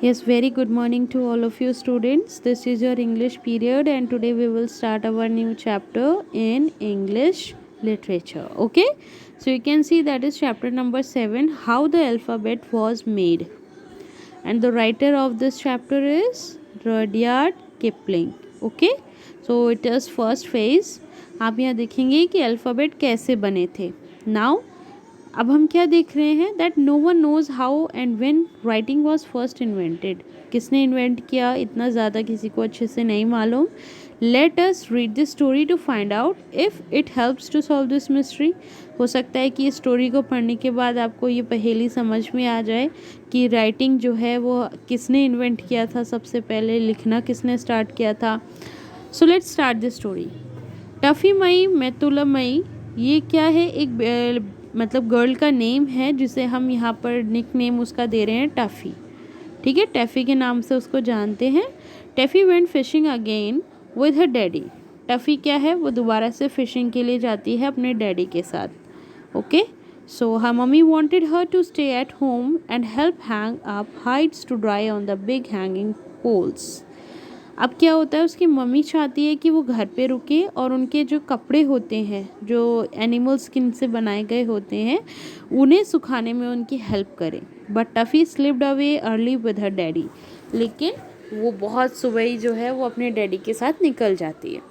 Yes, very good morning to all of you students. This is your English period and today we will start our new chapter in English literature. Okay? So you can see that is chapter number 7, how the alphabet was made. And the writer of this chapter is Rudyard Kipling. Okay? So it is first phase. आप यहाँ देखेंगे कि alphabet कैसे बने थे. Now अब हम क्या देख रहे हैं that no one knows how and when writing was first invented. किसने इन्वेंट किया इतना ज़्यादा किसी को अच्छे से नहीं मालूम. Let us read this story to find out if it helps to solve this mystery. हो सकता है कि इस स्टोरी को पढ़ने के बाद आपको ये पहेली समझ में आ जाए कि राइटिंग जो है वो किसने इन्वेंट किया था, सबसे पहले लिखना किसने स्टार्ट किया था. So let's start this story. Taffimai Metallumai ये क्या है, एक मतलब गर्ल का नेम है जिसे हम यहाँ पर निक नेम उसका दे रहे हैं टफ़ी. ठीक है, टफ़ी के नाम से उसको जानते हैं. Taffy went fishing again with her daddy. Taffy क्या है, वो दोबारा से फिशिंग के लिए जाती है अपने डैडी के साथ. Okay, so her mummy wanted her to stay at home and help hang up hides to dry on the big hanging poles. अब क्या होता है, उसकी मम्मी चाहती है कि वो घर पे रुके और उनके जो कपड़े होते हैं जो एनिमल स्किन से बनाए गए होते हैं उन्हें सुखाने में उनकी हेल्प करे. But Taffy slipped away early with her daddy. लेकिन वो बहुत सुबह ही जो है वो अपने डैडी के साथ निकल जाती है.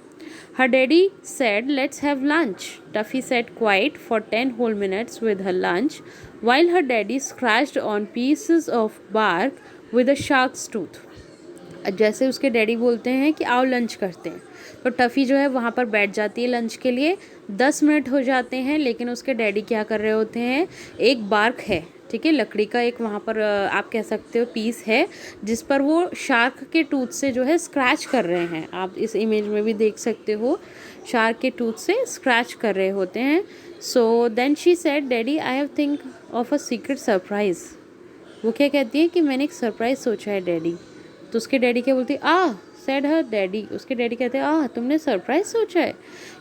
Her daddy said let's have lunch. Taffy sat quiet for 10 whole minutes with her lunch while her daddy scratched on pieces of bark with a shark's tooth. जैसे उसके डैडी बोलते हैं कि आओ लंच करते हैं, तो टफ़ी जो है वहाँ पर बैठ जाती है लंच के लिए. 10 मिनट हो जाते हैं लेकिन उसके डैडी क्या कर रहे होते हैं, एक बार्क है, ठीक है, लकड़ी का एक वहाँ पर आप कह सकते हो पीस है जिस पर वो शार्क के टूथ से जो है स्क्रैच कर रहे हैं. आप इस इमेज में भी देख सकते हो शार्क के टूथ से स्क्रैच कर रहे होते हैं. So then she said daddy I have think of a secret surprise. वो क्या कहती है कि मैंने एक सरप्राइज़ सोचा है डैडी. तो उसके डैडी क्या बोलती है, सेड हर डैडी. उसके डैडी कहते हैं तुमने सरप्राइज सोचा है.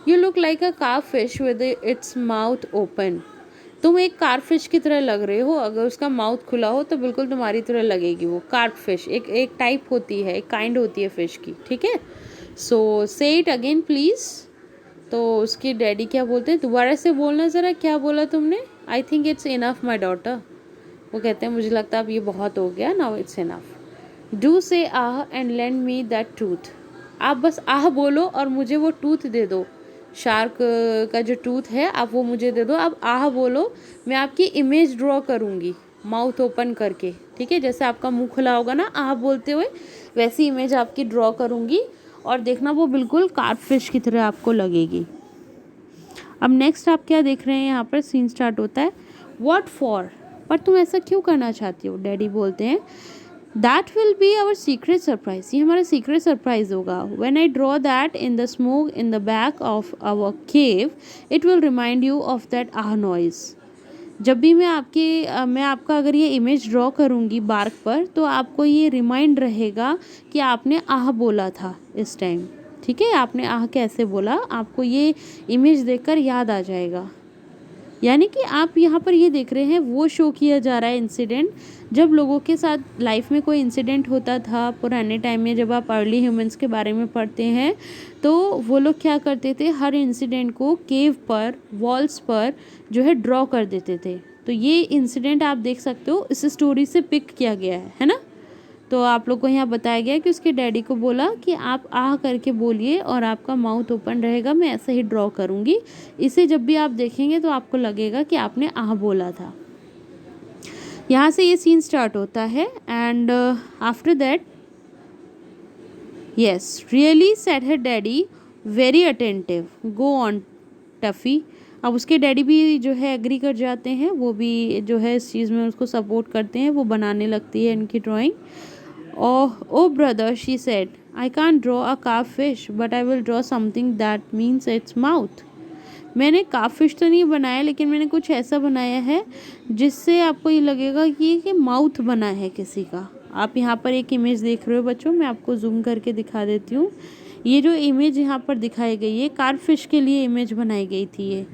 You look like a car fish with its mouth open. तुम एक कार फिश की तरह लग रहे हो, अगर उसका माउथ खुला हो तो बिल्कुल तुम्हारी तरह लगेगी वो. कार्प फिश एक टाइप होती है, एक काइंड होती है फिश की. ठीक है, सो से इट अगेन प्लीज़. तो उसके डैडी क्या बोलते हैं, दोबारा से बोलना ज़रा, क्या बोला तुमने. I think it's enough my daughter. वो कहते हैं मुझे लगता है अब ये बहुत हो गया, now it's enough. Do say ah and lend me that tooth. आप बस आह बोलो और मुझे वो टूथ दे दो. शार्क का जो टूथ है आप वो मुझे दे दो. आप आह बोलो, मैं आपकी इमेज ड्रॉ करूँगी माउथ ओपन करके. ठीक है, जैसे आपका मुंह खुला होगा ना आह बोलते हुए, वैसी इमेज आपकी ड्रॉ करूँगी और देखना वो बिल्कुल कार्प फिश की तरह आपको लगेगी. अब नेक्स्ट आप क्या देख रहे हैं, यहाँ पर सीन स्टार्ट होता है. व्हाट फॉर, पर तुम ऐसा क्यों करना चाहती हो. डैडी बोलते हैं that will be our secret surprise. ये हमारा सीक्रेट सरप्राइज होगा. When I draw that in the smoke in the back of our cave it will remind you of that ah noise. जब भी मैं आपका अगर ये इमेज ड्रॉ करूँगी बार्क पर तो आपको ये रिमाइंड रहेगा कि आपने आह बोला था इस टाइम. ठीक है, आपने आह कैसे बोला, आपको ये इमेज देखकर याद आ जाएगा. यानी कि आप यहाँ पर ये देख रहे हैं वो शो किया जा रहा है इंसिडेंट जब लोगों के साथ लाइफ में कोई इंसिडेंट होता था पुराने टाइम में. जब आप अर्ली ह्यूमंस के बारे में पढ़ते हैं तो वो लोग क्या करते थे, हर इंसिडेंट को केव पर वॉल्स पर जो है ड्रॉ कर देते थे. तो ये इंसिडेंट आप देख सकते हो इस स्टोरी से पिक किया गया है ना. तो आप लोग को यहाँ बताया गया कि उसके डैडी को बोला कि आप आह करके बोलिए और आपका माउथ ओपन रहेगा, मैं ऐसे ही ड्रॉ करूँगी. इसे जब भी आप देखेंगे तो आपको लगेगा कि आपने आह बोला था. यहाँ से ये सीन स्टार्ट होता है. And after that yes really said her daddy very attentive. Go on Taffy. अब उसके डैडी भी जो है एग्री कर जाते हैं, वो भी जो है इस चीज़ में उसको सपोर्ट करते हैं. वो बनाने लगती है इनकी drawing. Oh brother, she said, I can't draw a carved fish, but I will draw something that means its mouth. मैंने कार्व फिश तो नहीं बनाया लेकिन मैंने कुछ ऐसा बनाया है जिससे आपको ये लगेगा कि माउथ बना है किसी का. आप यहाँ पर एक इमेज देख रहे हो बच्चों, मैं आपको जूम करके दिखा देती हूँ. ये जो इमेज यहाँ पर दिखाई गई है कार्व फिश के लिए इमेज बनाई गई थी ये.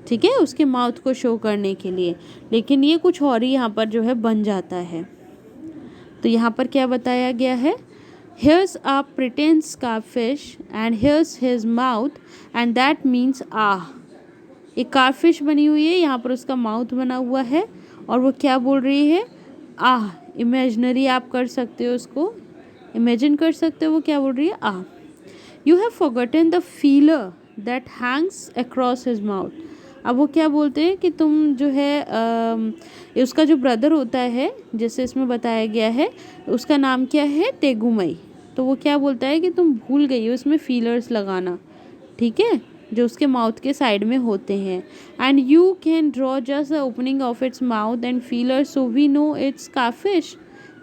ठीक है, उसके माउथ को शो करने के लिए. लेकिन ये कुछ और ही यहाँ पर जो है बन जाता है. तो यहाँ पर क्या बताया गया है, here's a pretend starfish and here's his mouth and that means ah। एक कारफिश बनी हुई है, यहाँ पर उसका माउथ बना हुआ है और वो क्या बोल रही है, आह। इमेजिनरी आप कर सकते हो, उसको इमेजिन कर सकते हो, वो क्या बोल रही है, ah. You have forgotten the feeler that hangs across his mouth. अब वो क्या बोलते हैं कि तुम जो है उसका जो ब्रदर होता है, जैसे इसमें बताया गया है, उसका नाम क्या है, तेगुमई। तो वो क्या बोलता है कि तुम भूल गई हो इसमें फीलर्स लगाना, ठीक है, जो उसके माउथ के साइड में होते हैं। And you can draw just the opening of its mouth and feeler so we know it's carpfish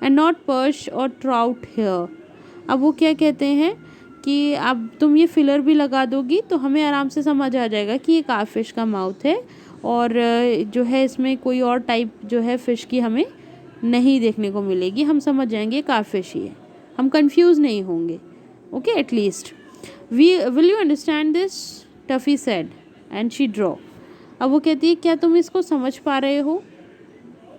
and not perch or trout here. अब वो क्या कहते हैं कि अब तुम ये फिलर भी लगा दोगी तो हमें आराम से समझ आ जाएगा कि ये कारफिश का माउथ है और जो है इसमें कोई और टाइप जो है फ़िश की हमें नहीं देखने को मिलेगी, हम समझ जाएंगे कारफिश ही है, हम कंफ्यूज नहीं होंगे। Okay, at least we will you understand this, Taffy said and she draw. अब वो कहती है क्या तुम इसको समझ पा रहे हो,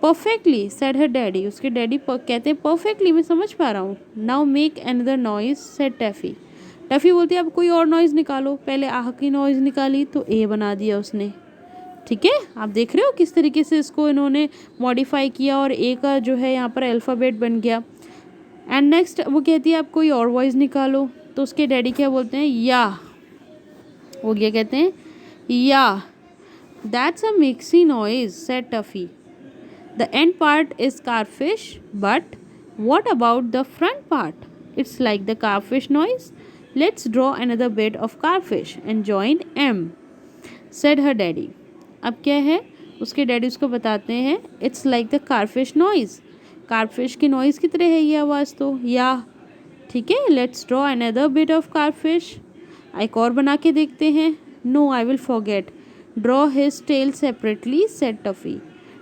परफेक्टली सेड हर डैडी। उसके डैडी कहते हैं परफेक्टली, मैं समझ पा रहा हूँ। Now make another noise said Taffy. Taffy बोलती है अब कोई और नॉइज़ निकालो। पहले आह की नॉइज़ निकाली तो ए बना दिया उसने, ठीक है। आप देख रहे हो किस तरीके से इसको इन्होंने मॉडिफाई किया और ए का जो है यहाँ पर अल्फ़ाबेट बन गया। एंड नेक्स्ट वो कहती है आप कोई और वॉइस निकालो, तो उसके डैडी क्या बोलते हैं, या। वो क्या कहते हैं, या। That's a mixy noise said Taffy. The end part is carpfish but what about the front part, it's like the carpfish noise. Let's draw another bit of carpfish and join em said her daddy. अब क्या है, उसके डैडी उसको बताते हैं it's like the carpfish noise, carpfish की noise की तरह है ये आवाज़ तो, या, ठीक है। Let's draw another bit of carpfish, एक और बना के देखते हैं। No I will forget, draw his tail separately said Taffy.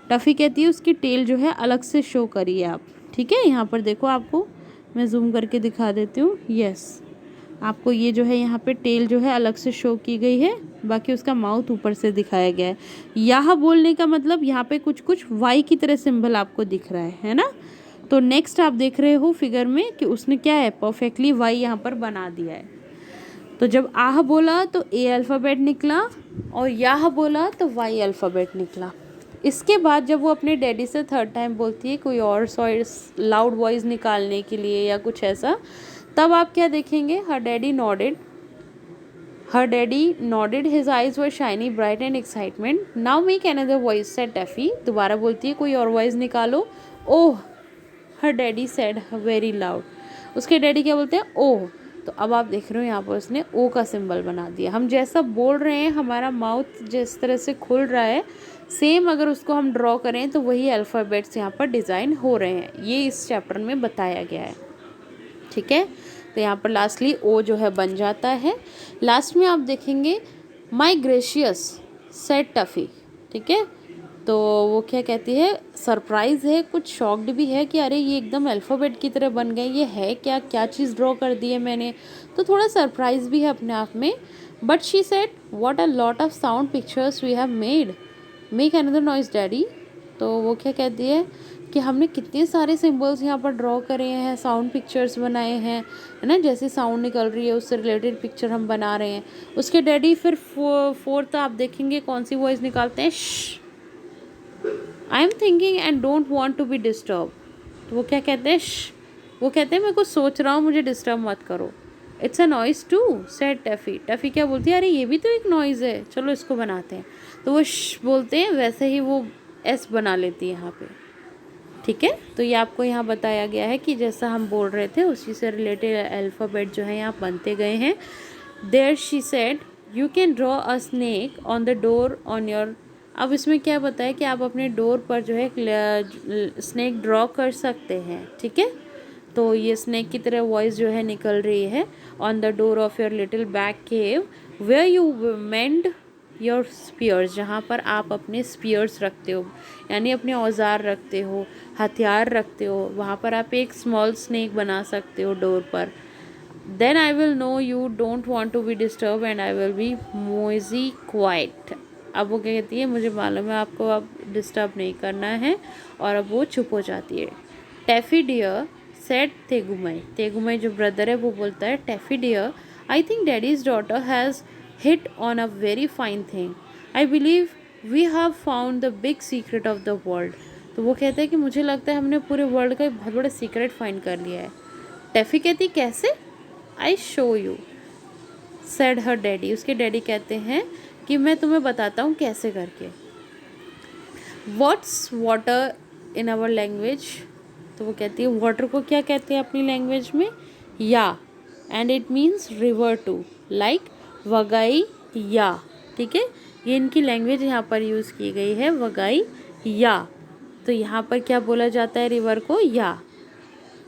Taffy कहती है उसकी टेल जो है अलग से शो करिए आप, ठीक है। यहाँ पर देखो, आपको मैं जूम करके दिखा देती हूँ, यस, आपको ये जो है यहाँ पे टेल जो है अलग से शो की गई है, बाकी उसका माउथ ऊपर से दिखाया गया है। यह बोलने का मतलब यहाँ पे कुछ कुछ वाई की तरह सिंबल आपको दिख रहा है ना। तो नेक्स्ट आप देख रहे हो फिगर में कि उसने क्या है, परफेक्टली वाई यहाँ पर बना दिया है। तो जब आह बोला तो ए अल्फ़ाबेट निकला और याह बोला तो वाई अल्फ़ाबेट निकला। इसके बाद जब वो अपने डैडी से थर्ड टाइम बोलती है कोई और लाउड वॉइस निकालने के लिए या कुछ ऐसा, तब आप क्या देखेंगे, her daddy nodded, his eyes were shiny bright and excitement. Now make another voice said Taffy. दोबारा बोलती है कोई और वॉइस निकालो। Oh, her daddy said very loud. उसके डैडी क्या बोलते हैं, ओह। तो अब आप देख रहे हो यहाँ पर उसने ओ का सिंबल बना दिया। हम जैसा बोल रहे हैं, हमारा माउथ जिस तरह से खुल रहा है, सेम अगर उसको हम ड्रॉ करें तो वही अल्फ़ाबेट्स यहाँ पर डिज़ाइन हो रहे हैं। ये इस चैप्टर में बताया गया है, ठीक है। तो यहाँ पर लास्टली ओ जो है बन जाता है। लास्ट में आप देखेंगे माई ग्रेशियस सेड टफी, ठीक है। तो वो क्या कहती है, सरप्राइज़ है, कुछ शॉक्ड भी है कि अरे ये एकदम अल्फ़ाबेट की तरह बन गए, ये है क्या, क्या चीज़ ड्रॉ कर दी है मैंने। तो थोड़ा सरप्राइज़ भी है अपने आप में। But she said what a lot of sound pictures we have made, make another noise daddy. तो वो क्या कहती है कि हमने कितने सारे सिंबल्स यहाँ पर ड्रॉ करे हैं, साउंड पिक्चर्स बनाए हैं, है ना, जैसे साउंड निकल रही है उससे रिलेटेड पिक्चर हम बना रहे हैं। उसके डैडी फिर फोर्थ आप देखेंगे कौन सी वॉइस निकालते हैं, I am thinking and don't want to be disturb. तो वो क्या कहते हैं, वो कहते हैं मैं कुछ सोच रहा हूँ, मुझे डिस्टर्ब मत करो। It's a noise too said Taffy. Taffy क्या बोलती है, अरे ये भी तो एक नॉइज़ है, चलो इसको बनाते हैं। तो वो बोलते हैं, वैसे ही वो एस बना लेती है यहाँ पे, ठीक है। तो ये आपको यहाँ बताया गया है कि जैसा हम बोल रहे थे उसी से रिलेटेड अल्फ़ाबेट जो है यहाँ बनते गए हैं। There she said you can draw a snake on the door on your. अब इसमें क्या बताया कि आप अपने डोर पर जो है स्नेक ड्रॉ कर सकते हैं, ठीक है। तो ये स्नेक की तरह वॉइस जो है निकल रही है, on the door of your little back cave where you mend your spears, जहाँ पर आप अपने स्पीयर्स रखते हो, यानी अपने औजार रखते हो, हथियार रखते हो, वहाँ पर आप एक स्मॉल स्नेक बना सकते हो डोर पर। Then I will know you don't want to be disturb and I will be mousy quiet. अब वो क्या कहती है, मुझे मालूम है आपको अब डिस्टर्ब नहीं करना है, और अब वो चुप हो जाती है। टैफी डियर सेड तेगुमई, तेगुमई जो ब्रदर है वो बोलता है Taffy dear I think daddy's daughter has hit on a very fine thing, I believe we have found the big secret of the world. तो वो कहते हैं कि मुझे लगता है हमने पूरे वर्ल्ड का एक बहुत बड़ा सीक्रेट फाइंड कर लिया है। टैफी कहती कैसे, आई शो यू सेड हर डैडी, उसके डैडी कहते हैं कि मैं तुम्हें बताता हूँ कैसे करके। What's water in our language, तो वो कहती है वाटर को क्या कहते हैं अपनी लैंग्वेज में, या, and it means river too, like Wagai या, ठीक है, ये इनकी लैंग्वेज यहाँ पर यूज़ की गई है वगाई या। तो यहाँ पर क्या बोला जाता है रिवर को, या।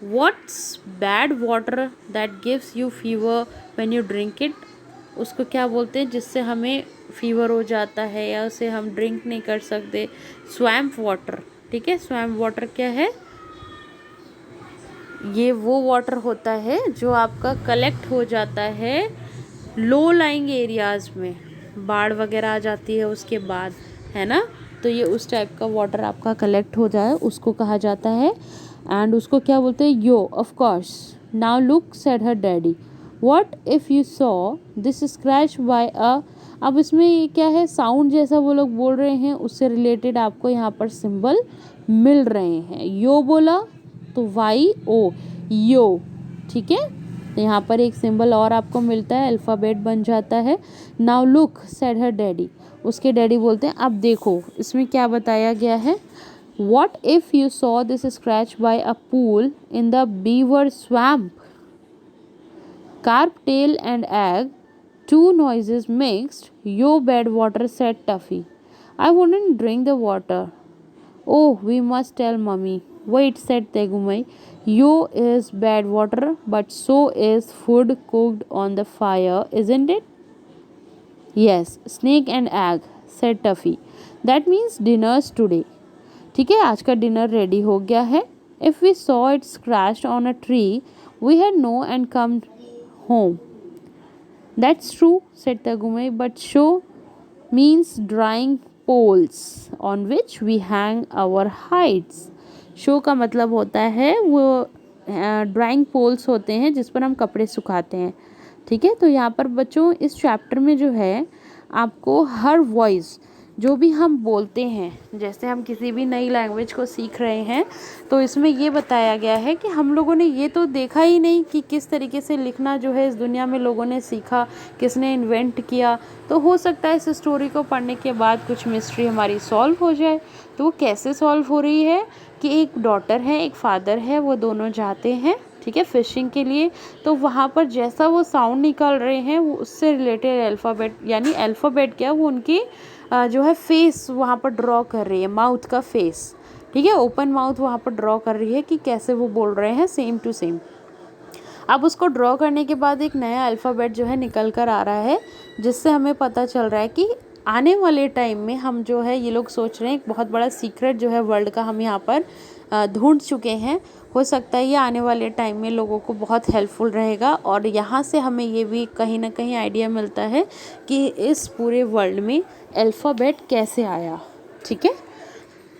What's bad water that gives you fever when you drink it, उसको क्या बोलते हैं जिससे हमें फीवर हो जाता है या उसे हम ड्रिंक नहीं कर सकते, स्वैम्प वाटर, ठीक है। स्वैम्प वाटर क्या है, ये वो वाटर होता है जो आपका कलेक्ट हो जाता है लो लाइंग एरियाज़ में, बाढ़ वगैरह आ जाती है उसके बाद, है ना, तो ये उस टाइप का वाटर आपका कलेक्ट हो जाए उसको कहा जाता है। एंड उसको क्या बोलते हैं, यो, of course. Now look said her daddy, what if you saw this scratch by a, अब इसमें ये क्या है, साउंड जैसा वो लोग बोल रहे हैं उससे रिलेटेड आपको यहाँ पर सिंबल मिल रहे हैं। यो बोला तो वाई ओ, यो, ठीक है। तो यहाँ पर एक सिंबल और आपको मिलता है, अल्फ़ाबेट बन जाता है। नाउ लुक सेड हर डैडी, उसके डैडी बोलते हैं अब देखो इसमें क्या बताया गया है। What if you saw this scratch by a pool in the beaver swamp, carp tail and egg, two noises mixed, yo bad water, said Tuffy. I wouldn't drink the water. Oh, we must tell mummy. Wait, said Tegumai. Yo is bad water, but so is food cooked on the fire, isn't it? Yes, snake and egg, said Tuffy. That means dinner's today. ठीक है, आज का dinner ready हो गया है। If we saw it scratched on a tree, we had no and come home. That's true, said Tagumai, but show means drying poles on which we hang our hides. Show का मतलब होता है वो drawing poles होते हैं जिस पर हम कपड़े सुखाते हैं, ठीक है। तो यहाँ पर बच्चों इस चैप्टर में जो है आपको हर वॉइस जो भी हम बोलते हैं, जैसे हम किसी भी नई लैंग्वेज को सीख रहे हैं तो इसमें ये बताया गया है कि हम लोगों ने ये तो देखा ही नहीं कि किस तरीके से लिखना जो है इस दुनिया में लोगों ने सीखा, किसने इन्वेंट किया। तो हो सकता है इस स्टोरी को पढ़ने के बाद कुछ मिस्ट्री हमारी सॉल्व हो जाए। तो वो कैसे सॉल्व हो रही है कि एक डॉटर है एक फादर है, वो दोनों जाते हैं, ठीक है, फिशिंग के लिए। तो वहाँ पर जैसा वो साउंड निकाल रहे हैं वो उससे रिलेटेड अल्फ़ाबेट, यानी अल्फ़ाबेट क्या वो उनकी जो है फेस वहाँ पर ड्रॉ कर रही है, माउथ का फेस, ठीक है, ओपन माउथ वहाँ पर ड्रॉ कर रही है कि कैसे वो बोल रहे हैं सेम टू सेम। अब उसको ड्रॉ करने के बाद एक नया अल्फ़ाबेट जो है निकल कर आ रहा है जिससे हमें पता चल रहा है कि आने वाले टाइम में हम जो है ये लोग सोच रहे हैं एक बहुत बड़ा सीक्रेट जो है वर्ल्ड का हम यहाँ पर ढूंढ चुके हैं। हो सकता है ये आने वाले टाइम में लोगों को बहुत हेल्पफुल रहेगा और यहाँ से हमें ये भी कहीं ना कहीं आइडिया मिलता है कि इस पूरे वर्ल्ड में अल्फ़ाबेट कैसे आया, ठीक है।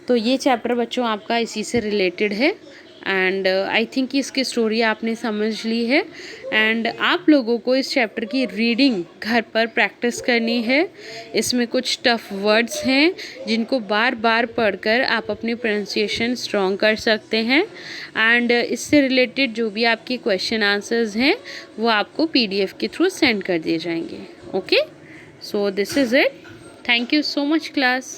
तो ये चैप्टर बच्चों आपका इसी से रिलेटेड है एंड आई थिंक इसकी स्टोरी आपने समझ ली है एंड आप लोगों को इस चैप्टर की रीडिंग घर पर प्रैक्टिस करनी है। इसमें कुछ टफ वर्ड्स हैं जिनको बार बार पढ़कर आप अपनी प्रोनाउंसिएशन स्ट्रॉन्ग कर सकते हैं एंड इससे रिलेटेड जो भी आपके क्वेश्चन आंसर्स हैं वो आपको PDF के थ्रू सेंड कर दिए जाएंगे। Okay, so this is it. Thank you so much class.